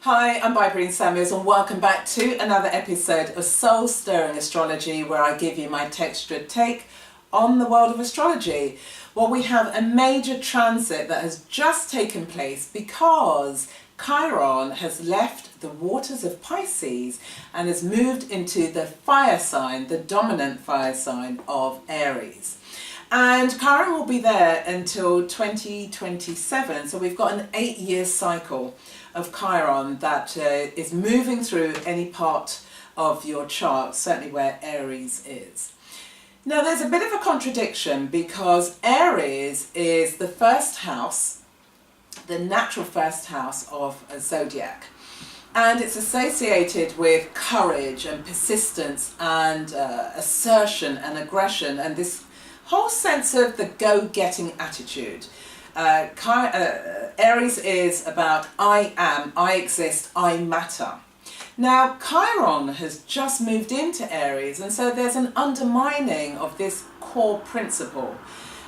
Hi, I'm Bybreen and welcome back to another episode of Soul Stirring Astrology, where I give you my textured take on the world of astrology. Well, we have a major transit that has just taken place because Chiron has left the waters of Pisces and has moved into the fire sign, the dominant fire sign of Aries. And Chiron will be there until 2027, so we've got an 8-year cycle of Chiron that is moving through any part of your chart, certainly where Aries is. Now there's a bit of a contradiction because Aries is the first house, the natural first house of a zodiac. And it's associated with courage and persistence and assertion and aggression and this whole sense of the go-getting attitude. Aries is about I am, I exist, I matter. Now Chiron has just moved into Aries, and so there's an undermining of this core principle.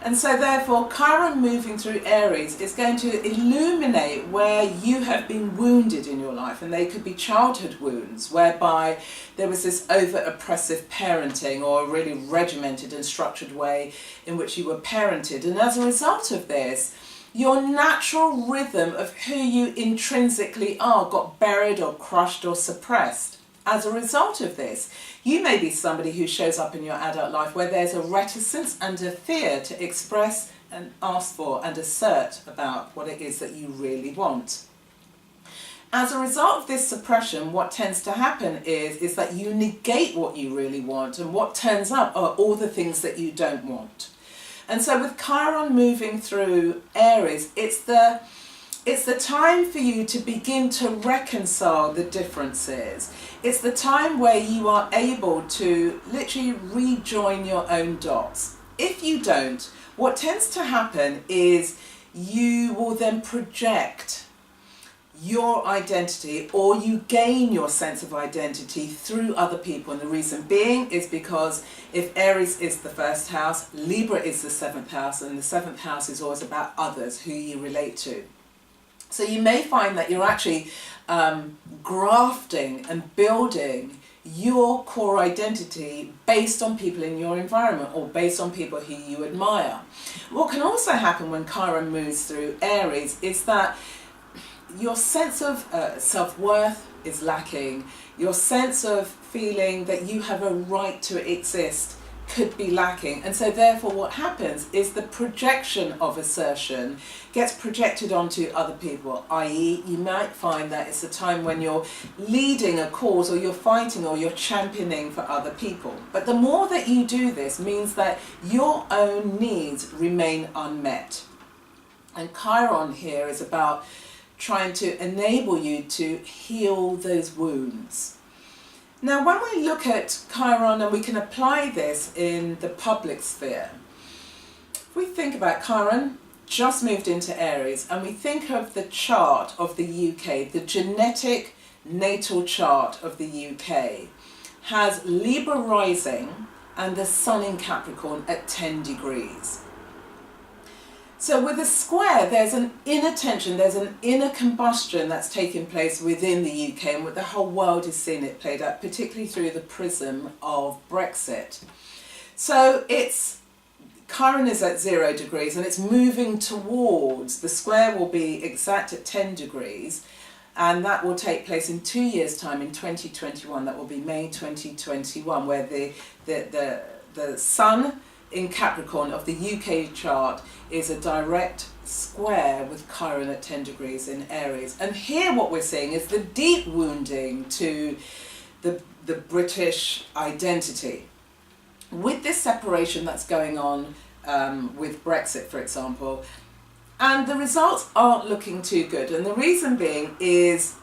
And so therefore Chiron moving through Aries is going to illuminate where you have been wounded in your life, and they could be childhood wounds whereby there was this over-oppressive parenting or a really regimented and structured way in which you were parented, and as a result of this your natural rhythm of who you intrinsically are got buried or crushed or suppressed. As a result of this, you may be somebody who shows up in your adult life where there's a reticence and a fear to express and ask for and assert about what it is that you really want. As a result of this suppression, what tends to happen is that you negate what you really want, and what turns up are all the things that you don't want. And so with Chiron moving through Aries, it's the time for you to begin to reconcile the differences. It's the time where you are able to literally rejoin your own dots. If you don't, what tends to happen is you will then project your identity, or you gain your sense of identity through other people. And the reason being is because if Aries is the first house, Libra is the 7th house, and the 7th house is always about others, who you relate to. So you may find that you're actually grafting and building your core identity based on people in your environment or based on people who you admire. What can also happen when Chiron moves through Aries is that your sense of self-worth is lacking. Your sense of feeling that you have a right to exist could be lacking, and so therefore what happens is the projection of assertion gets projected onto other people, i.e. you might find that it's a time when you're leading a cause or you're fighting or you're championing for other people. But the more that you do this means that your own needs remain unmet. And Chiron here is about trying to enable you to heal those wounds. Now when we look at Chiron, and we can apply this in the public sphere, if we think about Chiron just moved into Aries, and we think of the chart of the UK, the genetic natal chart of the UK has Libra rising and the Sun in Capricorn at 10 degrees. So with a square, there's an inner tension, there's an inner combustion that's taking place within the UK, and the whole world is seeing it played out, particularly through the prism of Brexit. So Chiron is at 0 degrees and it's moving towards, the square will be exact at 10 degrees, and that will take place in 2 years' time, in 2021. That will be May 2021, where the Sun in Capricorn of the UK chart is a direct square with Chiron at 10 degrees in Aries. And here what we're seeing is the deep wounding to the British identity. With this separation that's going on with Brexit, for example, and the results aren't looking too good. And the reason being is,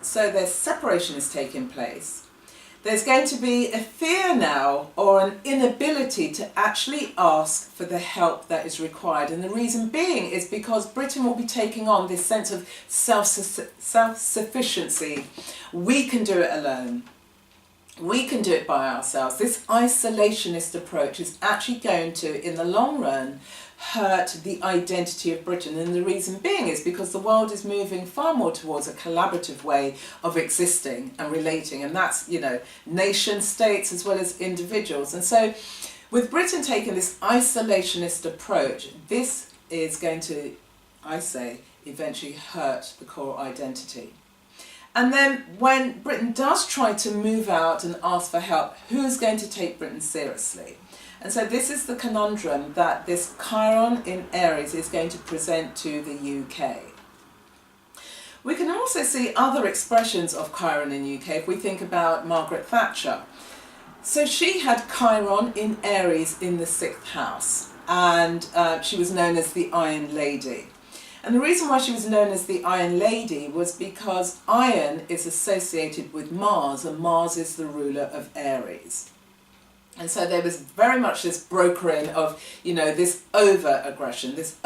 so their separation is taking place. There's going to be a fear now, or an inability to actually ask for the help that is required. And the reason being is because Britain will be taking on this sense of self-sufficiency. We can do it alone. We can do it by ourselves. This isolationist approach is actually going to, in the long run, hurt the identity of Britain. And the reason being is because the world is moving far more towards a collaborative way of existing and relating. And that's, you know, nation states as well as individuals. And so with Britain taking this isolationist approach, this is going to, I say, eventually hurt the core identity. And then when Britain does try to move out and ask for help, who's going to take Britain seriously? And so this is the conundrum that this Chiron in Aries is going to present to the UK. We can also see other expressions of Chiron in UK if we think about Margaret Thatcher. So she had Chiron in Aries in the 6th house, and she was known as the Iron Lady. And the reason why she was known as the Iron Lady was because iron is associated with Mars, and Mars is the ruler of Aries. And so there was very much this brokering of, you know, this over-aggression, this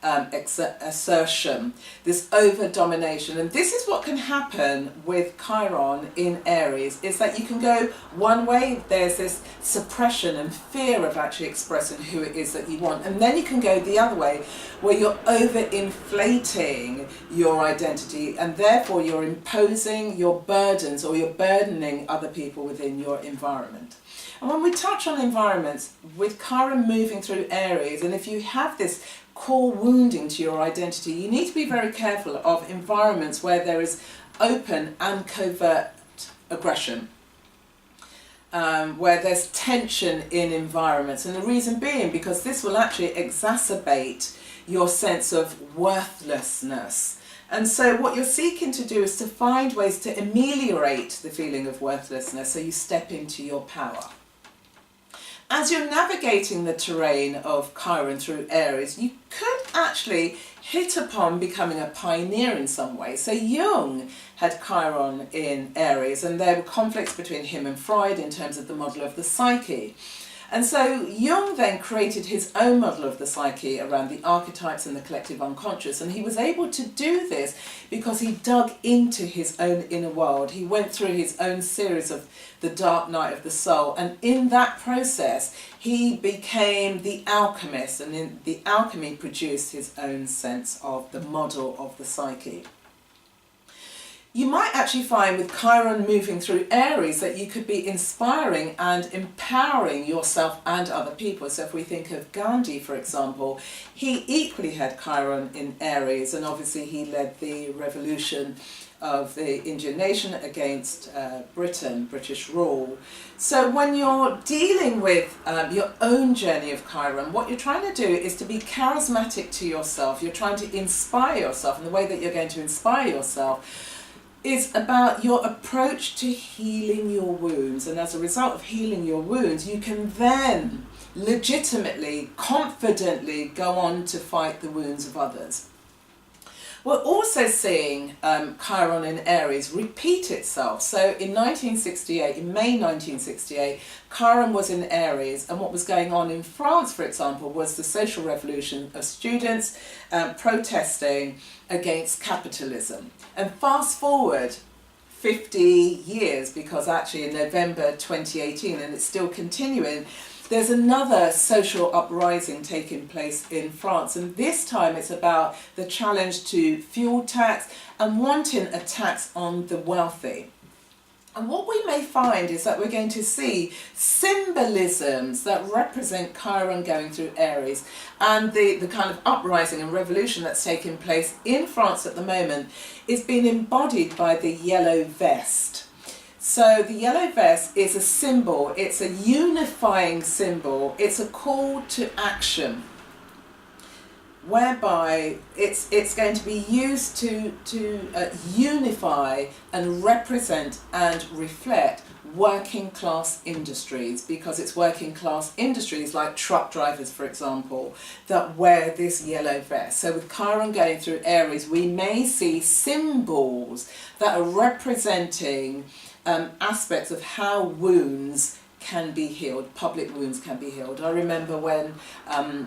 assertion, this over-domination. And this is what can happen with Chiron in Aries, is that you can go one way, there's this suppression and fear of actually expressing who it is that you want. And then you can go the other way, where you're over-inflating your identity, and therefore you're imposing your burdens, or you're burdening other people within your environment. And when we touch on environments, with Chiron moving through Aries, and if you have this core wounding to your identity, you need to be very careful of environments where there is open and covert aggression, where there's tension in environments. And the reason being because this will actually exacerbate your sense of worthlessness. And so what you're seeking to do is to find ways to ameliorate the feeling of worthlessness, so you step into your power. As you're navigating the terrain of Chiron through Aries, you could actually hit upon becoming a pioneer in some way. So Jung had Chiron in Aries, and there were conflicts between him and Freud in terms of the model of the psyche. And so Jung then created his own model of the psyche around the archetypes and the collective unconscious, and he was able to do this because he dug into his own inner world. He went through his own series of the dark night of the soul, and in that process he became the alchemist, and in the alchemy produced his own sense of the model of the psyche. You might actually find with Chiron moving through Aries that you could be inspiring and empowering yourself and other people. So if we think of Gandhi, for example, he equally had Chiron in Aries, and obviously he led the revolution of the Indian nation against British rule. So when you're dealing with your own journey of Chiron, what you're trying to do is to be charismatic to yourself. You're trying to inspire yourself, and the way that you're going to inspire yourself is about your approach to healing your wounds. And as a result of healing your wounds, you can then legitimately, confidently go on to fight the wounds of others. We're also seeing Chiron in Aries repeat itself. So in 1968, in May 1968, Chiron was in Aries, and what was going on in France, for example, was the social revolution of students protesting against capitalism. And fast forward 50 years, because actually in November 2018, and it's still continuing, there's another social uprising taking place in France, and this time it's about the challenge to fuel tax and wanting a tax on the wealthy. And what we may find is that we're going to see symbolisms that represent Chiron going through Aries, and the kind of uprising and revolution that's taking place in France at the moment is being embodied by the yellow vest. So the yellow vest is a symbol, it's a unifying symbol, it's a call to action, whereby it's going to be used to unify and represent and reflect working class industries, because it's working class industries like truck drivers, for example, that wear this yellow vest. So with Chiron going through Aries, we may see symbols that are representing aspects of how wounds can be healed, public wounds can be healed. I remember when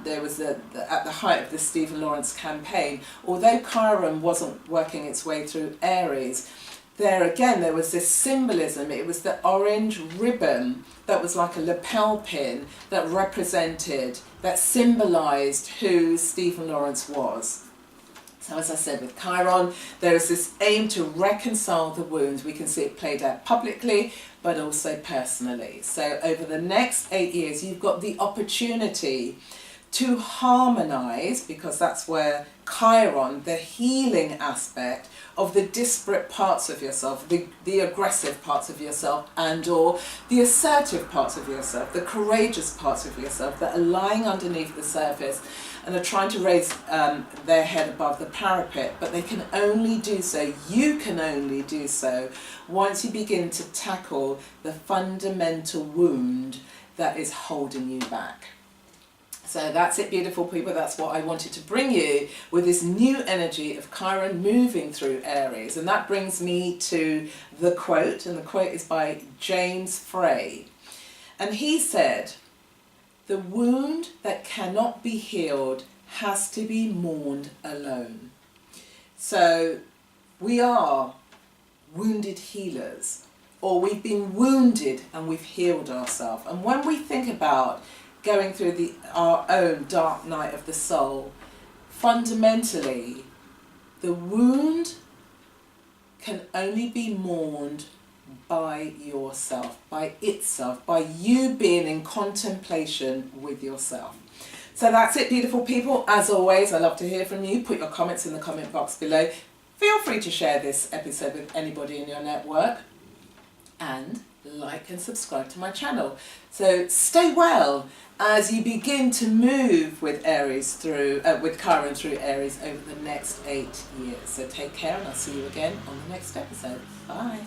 there was at the height of the Stephen Lawrence campaign, although Chiron wasn't working its way through Aries, there again, there was this symbolism. It was the orange ribbon that was like a lapel pin that represented, that symbolised who Stephen Lawrence was. So as I said, with Chiron, there is this aim to reconcile the wounds. We can see it played out publicly, but also personally. So over the next 8 years, you've got the opportunity to harmonise, because that's where Chiron, the healing aspect of the disparate parts of yourself, the aggressive parts of yourself, and or the assertive parts of yourself, the courageous parts of yourself that are lying underneath the surface and are trying to raise their head above the parapet, but they can only do so, you can only do so, once you begin to tackle the fundamental wound that is holding you back. So that's it, beautiful people. That's what I wanted to bring you with this new energy of Chiron moving through Aries. And that brings me to the quote, and the quote is by James Frey. And he said, "The wound that cannot be healed has to be mourned alone." So we are wounded healers, or we've been wounded and we've healed ourselves. And when we think about going through our own dark night of the soul, fundamentally, the wound can only be mourned by yourself, by itself, by you being in contemplation with yourself. So that's it, beautiful people. As always, I love to hear from you. Put your comments in the comment box below. Feel free to share this episode with anybody in your network, and like and subscribe to my channel. So stay well as you begin to move with with Chiron through Aries over the next 8 years. So take care, and I'll see you again on the next episode. Bye.